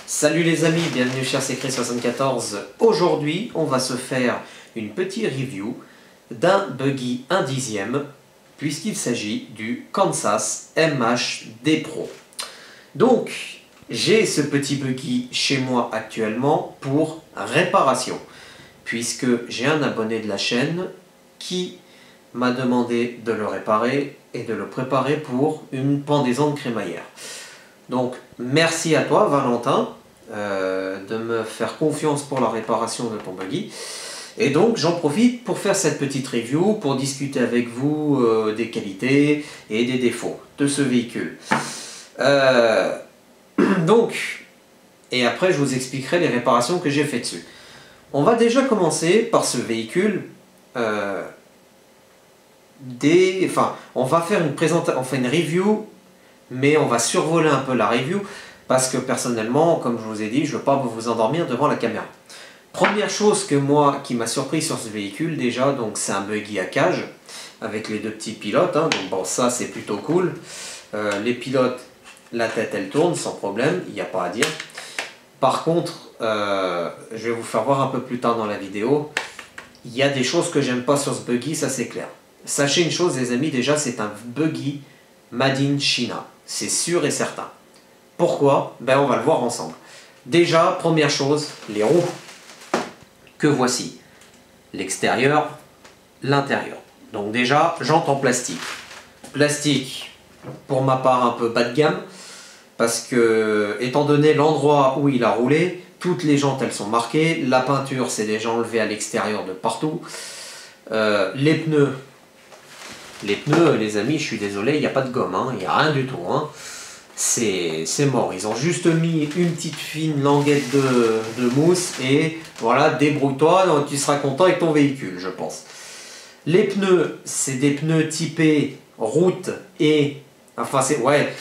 Salut les amis, bienvenue chez Secret74. Aujourd'hui, on va se faire une petite review d'un buggy 1/10, puisqu'il s'agit du Kansas MHD Pro. Donc, j'ai ce petit buggy chez moi actuellement pour réparation, puisque j'ai un abonné de la chaîne qui m'a demandé de le réparer et de le préparer pour une pendaison de crémaillère. Donc merci à toi Valentin de me faire confiance pour la réparation de ton buggy. Et donc j'en profite pour faire cette petite review, pour discuter avec vous des qualités et des défauts de ce véhicule. Donc, et après je vous expliquerai les réparations que j'ai fait dessus. On va déjà commencer par ce véhicule. On va faire une review, mais on va survoler un peu la review parce que personnellement, comme je vous ai dit, je ne veux pas vous endormir devant la caméra. Première chose qui m'a surpris sur ce véhicule déjà, donc c'est un buggy à cage avec les deux petits pilotes, hein, donc bon, ça c'est plutôt cool. Les pilotes, la tête elle tourne sans problème, il n'y a pas à dire. Par contre, je vais vous faire voir un peu plus tard dans la vidéo, il y a des choses que j'aime pas sur ce buggy, ça c'est clair. Sachez une chose les amis, déjà c'est un buggy Made in China, c'est sûr et certain. Pourquoi? Ben on va le voir ensemble. Déjà, première chose, les roues que voici. L'extérieur, l'intérieur. Donc déjà, jantes en plastique. Plastique, pour ma part, un peu bas de gamme, parce que, étant donné l'endroit où il a roulé, toutes les jantes elles sont marquées, la peinture c'est déjà enlevé à l'extérieur de partout. Les pneus, les amis, je suis désolé, il n'y a pas de gomme, hein, il n'y a rien du tout. Hein. C'est mort, ils ont juste mis une petite fine languette de mousse et voilà, débrouille-toi, tu seras content avec ton véhicule, je pense. Les pneus, c'est des pneus typés route et... Enfin, c'est... Ouais,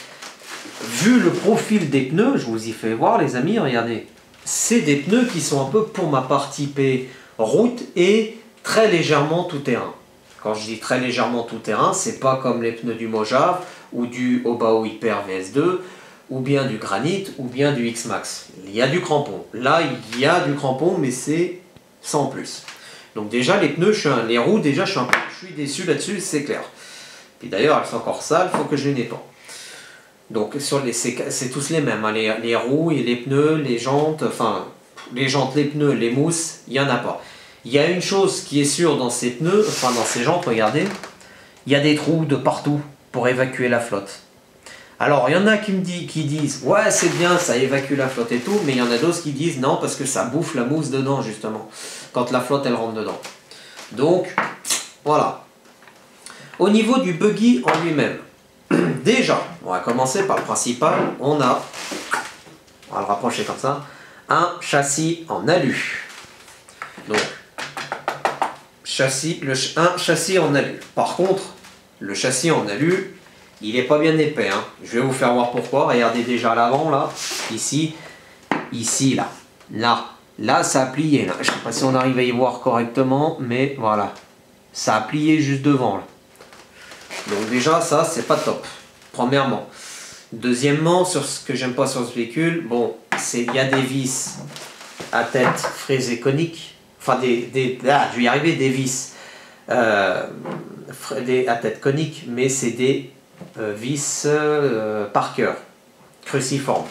vu le profil des pneus, je vous y fais voir les amis, regardez. C'est des pneus qui sont un peu, pour ma part, typés route et très légèrement tout-terrain. Quand je dis très légèrement tout-terrain, c'est pas comme les pneus du Mojave ou du Obao Hyper VS2 ou bien du Granit ou bien du X-Max. Il y a du crampon. Là, il y a du crampon, mais c'est sans plus. Donc déjà, les pneus, les roues, déjà, je suis déçu là-dessus, c'est clair. Puis d'ailleurs, elles sont encore sales, il faut que je les nettoie. Donc c'est tous les mêmes, hein, les roues et les pneus, les jantes, enfin, les jantes, les pneus, les mousses, il n'y en a pas. Il y a une chose qui est sûre dans ces pneus, enfin dans ces jantes, regardez, il y a des trous de partout pour évacuer la flotte. Alors il y en a qui disent ouais c'est bien, ça évacue la flotte et tout, mais il y en a d'autres qui disent non parce que ça bouffe la mousse dedans justement, quand la flotte elle rentre dedans. Donc voilà. Au niveau du buggy en lui-même, déjà, on va commencer par le principal, on va le rapprocher comme ça, un châssis en alu. Donc, un châssis en alu. Par contre, le châssis en alu, il n'est pas bien épais. Hein. Je vais vous faire voir pourquoi. Regardez déjà l'avant, là, ici, là, ça a plié. Là. Je ne sais pas si on arrive à y voir correctement, mais voilà. Ça a plié juste devant. Là. Donc déjà, ça, c'est pas top. Premièrement. Deuxièmement, sur ce que j'aime pas sur ce véhicule, bon, il y a des vis à tête fraisée conique. Enfin, je vais y arriver, des vis à tête conique, mais c'est des vis Parker, cruciformes.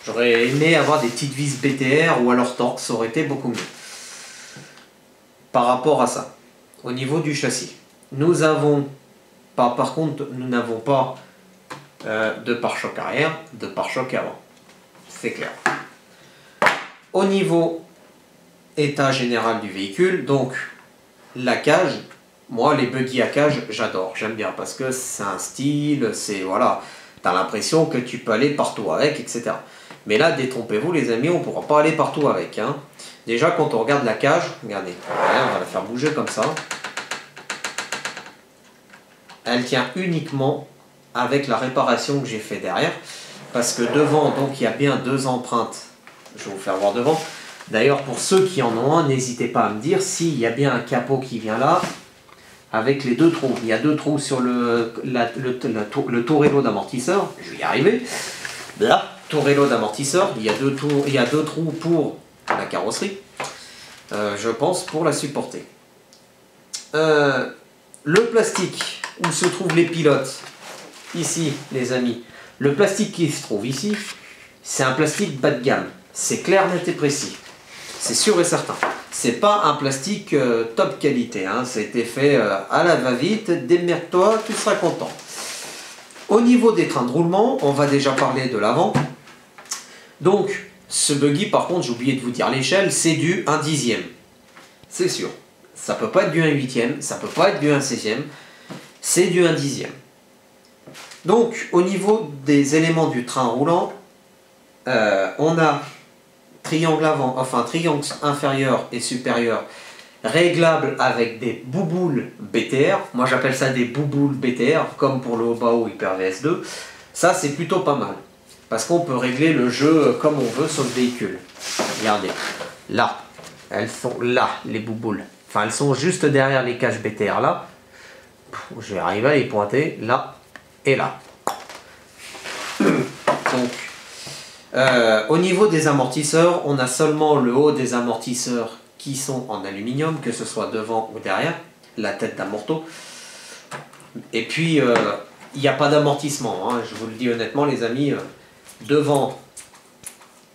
J'aurais aimé avoir des petites vis BTR ou alors Torx, ça aurait été beaucoup mieux. Par rapport à ça, au niveau du châssis, par contre, nous n'avons pas de pare-choc arrière, de pare-choc avant. C'est clair. Au niveau état général du véhicule, donc la cage, moi les buggy à cage j'adore, j'aime bien parce que c'est un style, c'est voilà, t'as l'impression que tu peux aller partout avec, etc. Mais là détrompez-vous les amis, on ne pourra pas aller partout avec. Hein. Déjà quand on regarde la cage, regardez, on va la faire bouger comme ça, elle tient uniquement avec la réparation que j'ai fait derrière, parce que devant donc il y a bien deux empreintes, je vais vous faire voir devant. D'ailleurs, pour ceux qui en ont un, n'hésitez pas à me dire s'il y a bien un capot qui vient là, avec les deux trous. Il y a deux trous sur le tourello d'amortisseur, je vais y arriver. Là, tourello d'amortisseur. Il y a deux trous pour la carrosserie. Je pense pour la supporter. Le plastique où se trouvent les pilotes, ici les amis, le plastique qui se trouve ici, c'est un plastique bas de gamme. C'est clair, net et précis. C'est sûr et certain. C'est pas un plastique top qualité. Hein. Ça a été fait à la va-vite. Démerde-toi, tu seras content. Au niveau des trains de roulement, on va déjà parler de l'avant. Donc, ce buggy, par contre, j'ai oublié de vous dire l'échelle, c'est du 1/10. C'est sûr. Ça peut pas être du 1/8, ça peut pas être du 1/16. C'est du 1/10. Donc, au niveau des éléments du train roulant, on a triangle avant, enfin triangle inférieur et supérieur réglable avec des bouboules BTR. Moi j'appelle ça des bouboules BTR, comme pour le Hobao Hyper VS2. Ça c'est plutôt pas mal, parce qu'on peut régler le jeu comme on veut sur le véhicule. Regardez, là, elles sont là, les bouboules. Enfin, elles sont juste derrière les caches BTR là. Je vais arriver à les pointer là et là. Donc, au niveau des amortisseurs, on a seulement le haut des amortisseurs qui sont en aluminium, que ce soit devant ou derrière, la tête d'amorto. Et puis, il n'y a pas d'amortissement, hein, je vous le dis honnêtement les amis. Devant,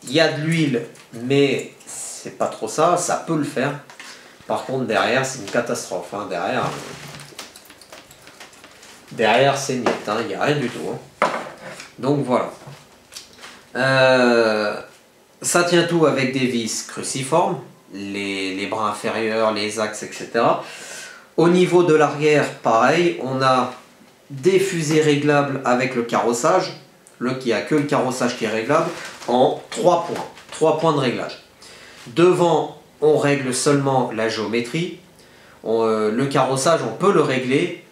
il y a de l'huile, mais c'est pas trop ça, ça peut le faire. Par contre, derrière, c'est une catastrophe. Hein, derrière c'est net, hein, il n'y a rien du tout. Hein. Donc voilà. Ça tient tout avec des vis cruciformes, les bras inférieurs, les axes, etc. Au niveau de l'arrière, pareil, on a des fusées réglables avec le carrossage. Il n'y a que le carrossage qui est réglable en 3 points. 3 points de réglage. Devant, on règle seulement la géométrie. Le carrossage, on peut le régler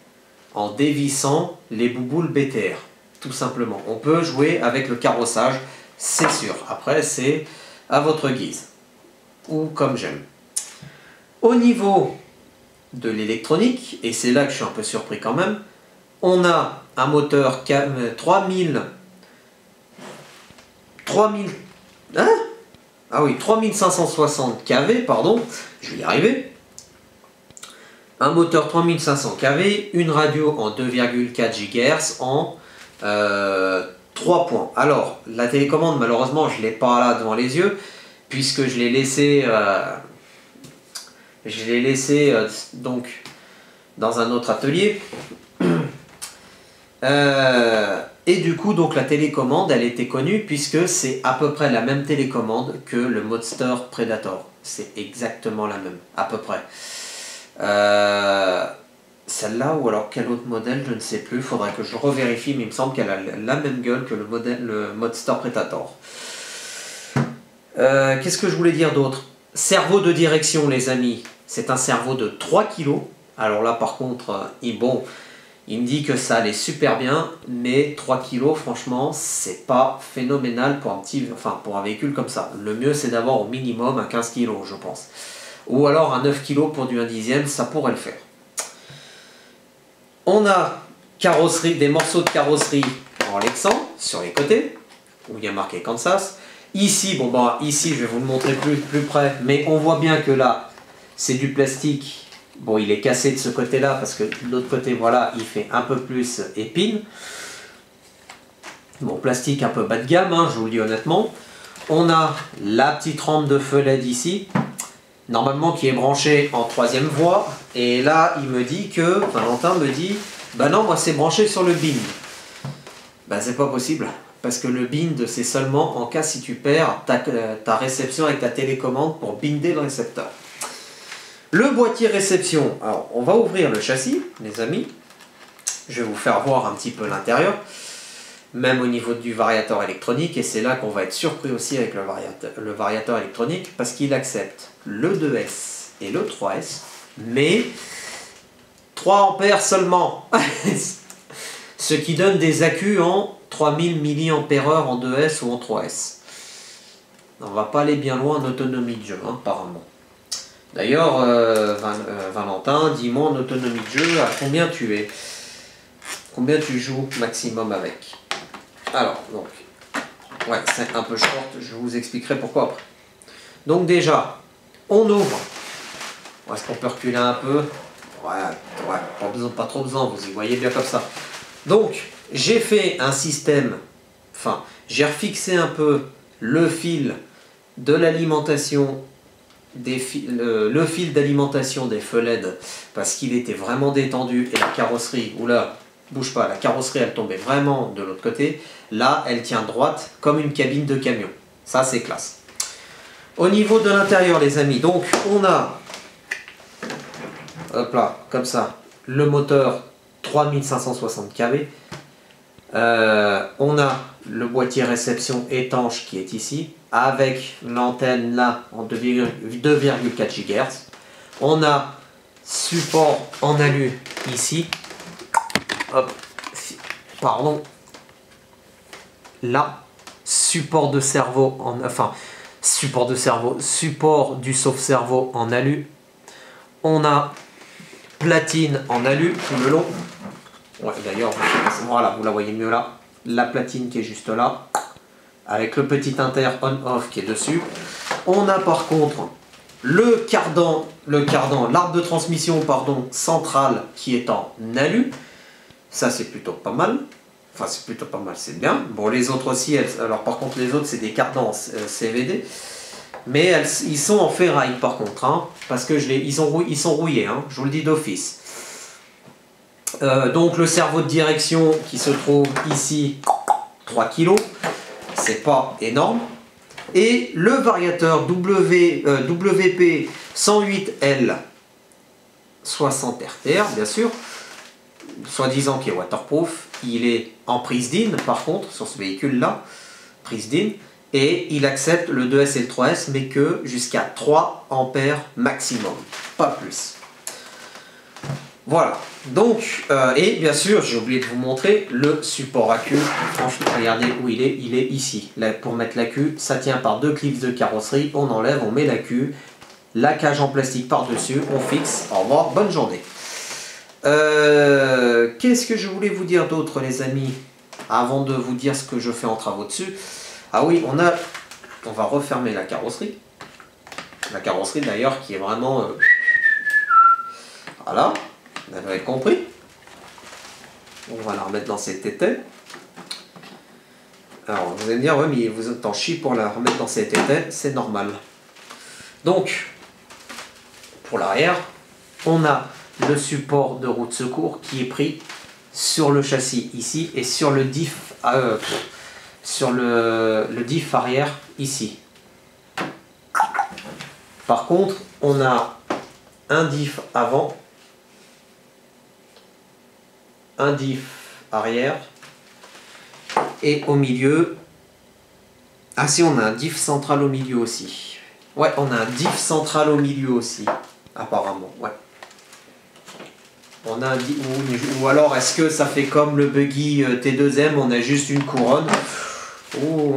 en dévissant les bouboules BTR. Tout simplement. On peut jouer avec le carrossage, c'est sûr. Après, c'est à votre guise. Ou comme j'aime. Au niveau de l'électronique, et c'est là que je suis un peu surpris quand même, on a un moteur 3560 kV, pardon, je vais y arriver. Un moteur 3500 kV, une radio en 2,4 GHz en 3 points. Alors, la télécommande, malheureusement, je ne l'ai pas là devant les yeux, puisque je l'ai laissé, donc dans un autre atelier. Et du coup, donc la télécommande, elle était connue, puisque c'est à peu près la même télécommande que le Modster Predator. C'est exactement la même, à peu près. Celle-là, ou alors quel autre modèle, je ne sais plus, il faudrait que je revérifie, mais il me semble qu'elle a la même gueule que le Modster Predator. Qu'est-ce que je voulais dire d'autre? Cerveau de direction, les amis, c'est un cerveau de 3 kg. Alors là, par contre, il me dit que ça allait super bien, mais 3 kg, franchement, c'est pas phénoménal pour pour un véhicule comme ça. Le mieux, c'est d'avoir au minimum un 15 kg, je pense. Ou alors un 9 kg pour du 1/10, ça pourrait le faire. On a des morceaux de carrosserie en Lexan sur les côtés, où il y a marqué Kansas. Ici, ici je vais vous le montrer plus près, mais on voit bien que là, c'est du plastique. Bon, il est cassé de ce côté-là, parce que de l'autre côté, voilà, il fait un peu plus épine. Bon, plastique un peu bas de gamme, hein, je vous le dis honnêtement. On a la petite rampe de feu LED ici, normalement qui est branchée en 3e voie, et là il me dit que, Valentin me dit, bah non, moi c'est branché sur le bind. Bah c'est pas possible, parce que le bind c'est seulement en cas si tu perds ta réception avec ta télécommande pour binder le récepteur. Le boîtier réception, alors on va ouvrir le châssis, les amis, je vais vous faire voir un petit peu l'intérieur, même au niveau du variateur électronique, et c'est là qu'on va être surpris aussi avec le variateur électronique, parce qu'il accepte le 2S et le 3S, mais 3 ampères seulement, ce qui donne des accus en 3000 mAh en 2S ou en 3S. On va pas aller bien loin en autonomie de jeu, hein, apparemment. D'ailleurs, Valentin, dis-moi en autonomie de jeu, à combien tu es? Combien tu joues maximum avec? Alors, donc, Ouais, c'est un peu short, je vous expliquerai pourquoi après. Donc déjà, on ouvre. Est-ce qu'on peut reculer un peu? Ouais, pas trop besoin, vous y voyez bien comme ça. Donc, j'ai fait un système, enfin, j'ai refixé un peu le fil de l'alimentation, le fil d'alimentation des feux LED, parce qu'il était vraiment détendu, et la carrosserie, oula, bouge pas, la carrosserie elle tombait vraiment de l'autre côté. Là, elle tient droite comme une cabine de camion. Ça, c'est classe. Au niveau de l'intérieur, les amis, donc on a, hop là, comme ça, le moteur 3560 kV. On a le boîtier réception étanche qui est ici, avec l'antenne là en 2,4 GHz. On a support en alu ici. Hop, pardon. Là, support de cerveau, support du sauve-cerveau en alu. On a platine en alu tout le long. Ouais, d'ailleurs, voilà, vous la voyez mieux là. La platine qui est juste là, avec le petit inter on-off qui est dessus. On a par contre l'arbre de transmission, pardon, central qui est en alu. Ça, c'est plutôt pas mal. Enfin, c'est plutôt pas mal, c'est bien. Bon, les autres aussi, alors par contre, les autres, c'est des cardans CVD. Mais ils sont en ferraille par contre, hein, parce que ils sont rouillés, hein, je vous le dis d'office. Donc le cerveau de direction qui se trouve ici, 3 kg, c'est pas énorme. Et le variateur WP 108L 60 RTR, bien sûr, soi-disant qui est waterproof, il est en prise DIN par contre, sur ce véhicule-là, prise DIN, et il accepte le 2S et le 3S, mais que jusqu'à 3 ampères maximum, pas plus. Voilà, donc, et bien sûr, j'ai oublié de vous montrer le support AQ. Franchement, regardez où il est ici. Là, pour mettre l'AQ, ça tient par 2 clips de carrosserie, on enlève, on met l'AQ, la cage en plastique par-dessus, on fixe, au revoir, bonne journée. Qu'est-ce que je voulais vous dire d'autre, les amis, avant de vous dire ce que je fais en travaux dessus? Ah oui, on va refermer la carrosserie. La carrosserie d'ailleurs qui est vraiment... voilà. Vous avez compris. On va la remettre dans cet état. Alors, vous allez me dire, oui, mais vous êtes en chie pour la remettre dans cet état, c'est normal. Donc, pour l'arrière, on a le support de roue de secours qui est pris sur le châssis ici et sur le diff, le diff arrière ici. Par contre, on a un diff avant, un diff arrière et au milieu, ah si, on a un diff central au milieu aussi. Ouais, on a un diff central au milieu aussi, apparemment, ouais. On a un diff, ou alors est-ce que ça fait comme le buggy T2M, on a juste une couronne? Oh,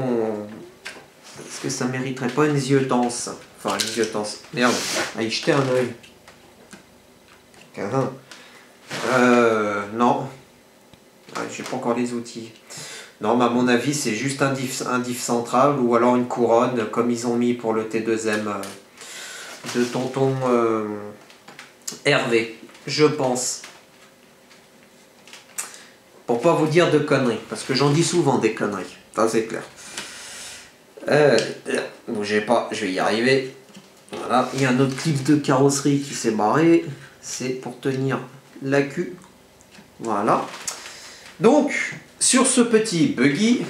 est-ce que ça mériterait pas une ziotense? Enfin, une ziotense, merde, à y jeter un œil. Non. J'ai pas encore les outils. Non, mais à mon avis, c'est juste un diff central ou alors une couronne, comme ils ont mis pour le T2M de tonton Hervé, je pense. Pour pas vous dire de conneries, parce que j'en dis souvent des conneries, ça c'est clair. Bougez pas, je vais y arriver. Voilà, il y a un autre clip de carrosserie qui s'est barré. C'est pour tenir l'AQ. Voilà. Donc, sur ce petit buggy,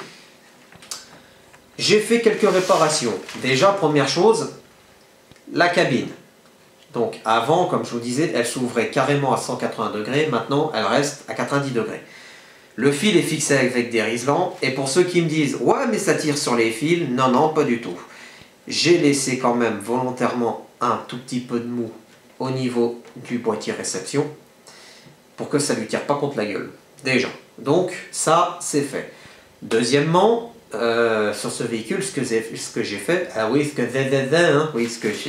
j'ai fait quelques réparations. Déjà, première chose, la cabine. Donc, avant, comme je vous disais, elle s'ouvrait carrément à 180 degrés. Maintenant, elle reste à 90 degrés. Le fil est fixé avec des riselants. Et pour ceux qui me disent « Ouais, mais ça tire sur les fils », non, non, pas du tout. J'ai laissé quand même volontairement un tout petit peu de mou au niveau du boîtier réception pour que ça ne lui tire pas contre la gueule. Déjà. Donc, ça, c'est fait. Deuxièmement, sur ce véhicule, ce que j'ai fait, ce que j'ai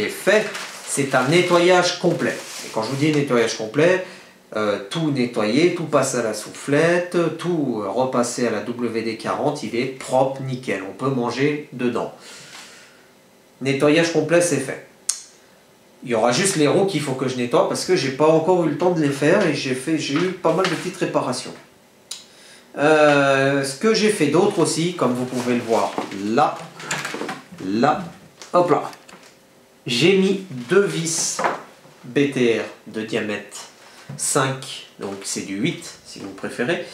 fait, c'est un nettoyage complet. Et quand je vous dis nettoyage complet, tout nettoyer, tout passer à la soufflette, tout repasser à la WD-40, il est propre, nickel, on peut manger dedans. Nettoyage complet, c'est fait. Il y aura juste les roues qu'il faut que je nettoie parce que j'ai pas encore eu le temps de les faire et j'ai eu pas mal de petites réparations. Ce que j'ai fait d'autre aussi, comme vous pouvez le voir là, hop là, j'ai mis 2 vis BTR de diamètre 5, donc c'est du 8 si vous préférez,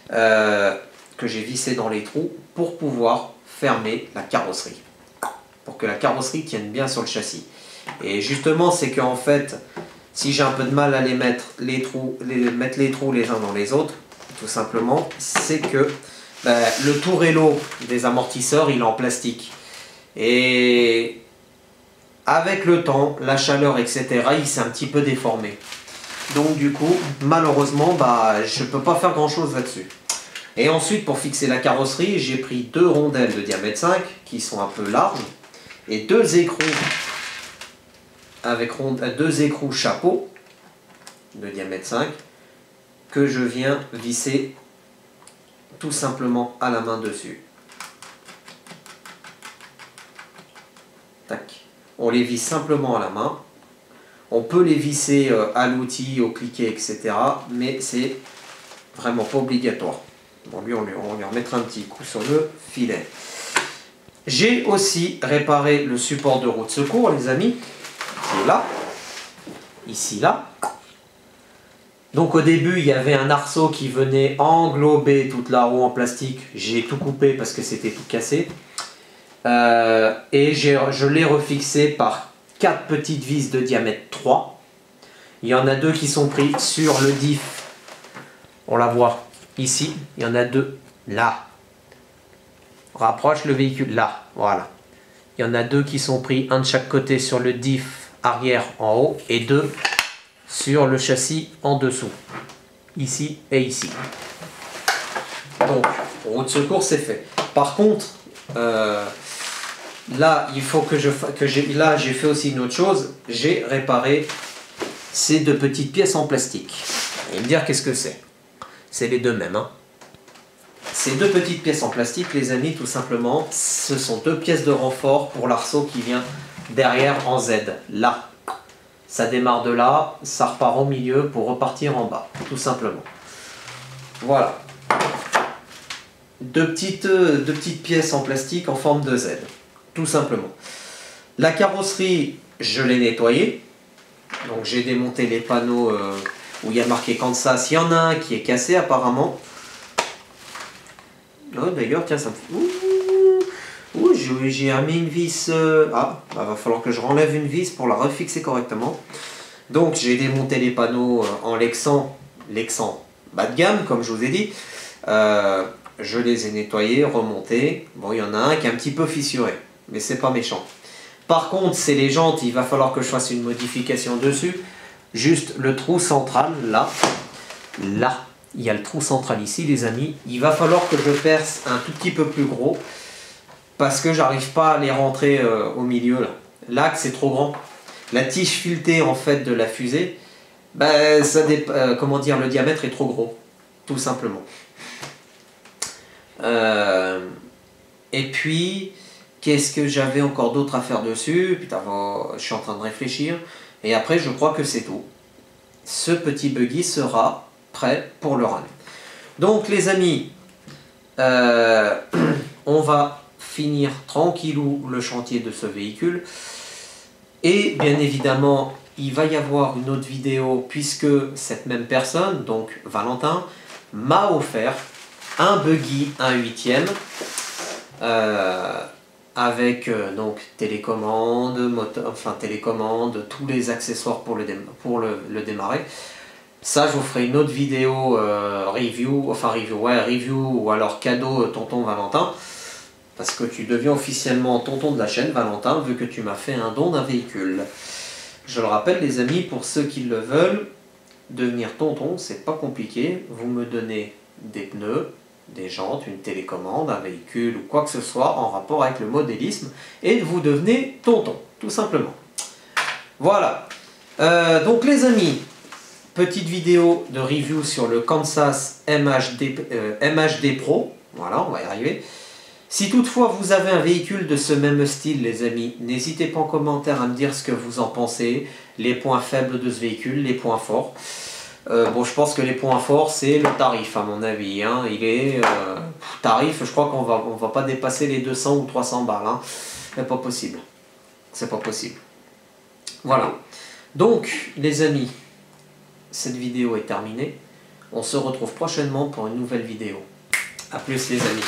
que j'ai vissé dans les trous pour pouvoir fermer la carrosserie, pour que la carrosserie tienne bien sur le châssis. Et justement, c'est qu'en fait, si j'ai un peu de mal à mettre les trous les uns dans les autres, tout simplement, c'est que le tourello des amortisseurs, il est en plastique. Et avec le temps, la chaleur, etc., il s'est un petit peu déformé. Donc du coup, malheureusement, je ne peux pas faire grand chose là-dessus. Et ensuite, pour fixer la carrosserie, j'ai pris 2 rondelles de diamètre 5, qui sont un peu larges, et 2 écrous avec 2 écrous chapeau de diamètre 5, que je viens visser tout simplement à la main dessus. Tac. On les visse simplement à la main. On peut les visser à l'outil, au cliquet, etc. Mais c'est vraiment pas obligatoire. Bon, lui, on lui remettra un petit coup sur le filet. J'ai aussi réparé le support de roue de secours, les amis, qui est là. Ici, là. Donc au début, il y avait un arceau qui venait englober toute la roue en plastique. J'ai tout coupé parce que c'était tout cassé. Et je l'ai refixé par 4 petites vis de diamètre 3. Il y en a 2 qui sont pris sur le diff. On la voit ici. Il y en a 2 là. Rapproche le véhicule là. Voilà. Il y en a 2 qui sont pris, un de chaque côté sur le diff arrière en haut et 2 sur le châssis en dessous. Ici et ici. Donc, roue de secours, c'est fait. Par contre, là, il faut que j'ai fait aussi une autre chose. J'ai réparé ces 2 petites pièces en plastique. Vous allez me dire qu'est-ce que c'est. C'est les 2 mêmes. Hein. Ces 2 petites pièces en plastique, les amis, tout simplement, ce sont 2 pièces de renfort pour l'arceau qui vient derrière en Z. Là. Ça démarre de là, ça repart au milieu pour repartir en bas. Tout simplement. Voilà. 2 petites pièces en plastique en forme de Z. Tout simplement. La carrosserie, je l'ai nettoyée. Donc j'ai démonté les panneaux où il y a marqué Kansas. Il y en a un qui est cassé apparemment. Oh, d'ailleurs, tiens, ça me fait... Ouh, j'ai remis une vis... va falloir que je renlève une vis pour la refixer correctement. Donc j'ai démonté les panneaux en Lexan bas de gamme, comme je vous ai dit. Je les ai nettoyés, remontés. Bon, il y en a un qui est un petit peu fissuré, mais c'est pas méchant. Par contre, c'est les jantes, il va falloir que je fasse une modification dessus. Juste le trou central, là, il y a le trou central ici, les amis. Il va falloir que je perce un tout petit peu plus gros, parce que j'arrive pas à les rentrer au milieu, là. L'axe est trop grand. La tige filetée, en fait, de la fusée, comment dire, le diamètre est trop gros, tout simplement. Et puis, qu'est-ce que j'avais encore d'autre à faire dessus? Putain, je suis en train de réfléchir. Et après, je crois que c'est tout. Ce petit buggy sera prêt pour le run. Donc, les amis, on va finir tranquillou le chantier de ce véhicule. Et bien évidemment, il va y avoir une autre vidéo puisque cette même personne, donc Valentin, m'a offert un buggy 1/8 avec donc télécommande, télécommande, tous les accessoires pour le démarrer. Ça, je vous ferai une autre vidéo review ou alors cadeau tonton Valentin, parce que tu deviens officiellement tonton de la chaîne, Valentin, vu que tu m'as fait un don d'un véhicule. Je le rappelle, les amis, pour ceux qui le veulent, devenir tonton, c'est pas compliqué. Vous me donnez des pneus, des jantes, une télécommande, un véhicule ou quoi que ce soit en rapport avec le modélisme, et vous devenez tonton, tout simplement. Voilà. Donc les amis, petite vidéo de review sur le Kansas MHD Pro. Voilà, on va y arriver. Si toutefois vous avez un véhicule de ce même style, les amis, n'hésitez pas en commentaire à me dire ce que vous en pensez, les points faibles de ce véhicule, les points forts. Bon, je pense que les points forts, c'est le tarif, à mon avis. Hein. Il est tarif, je crois qu'on va pas dépasser les 200 ou 300 balles. Hein. C'est pas possible. C'est pas possible. Voilà. Donc, les amis, cette vidéo est terminée. On se retrouve prochainement pour une nouvelle vidéo. A plus, les amis.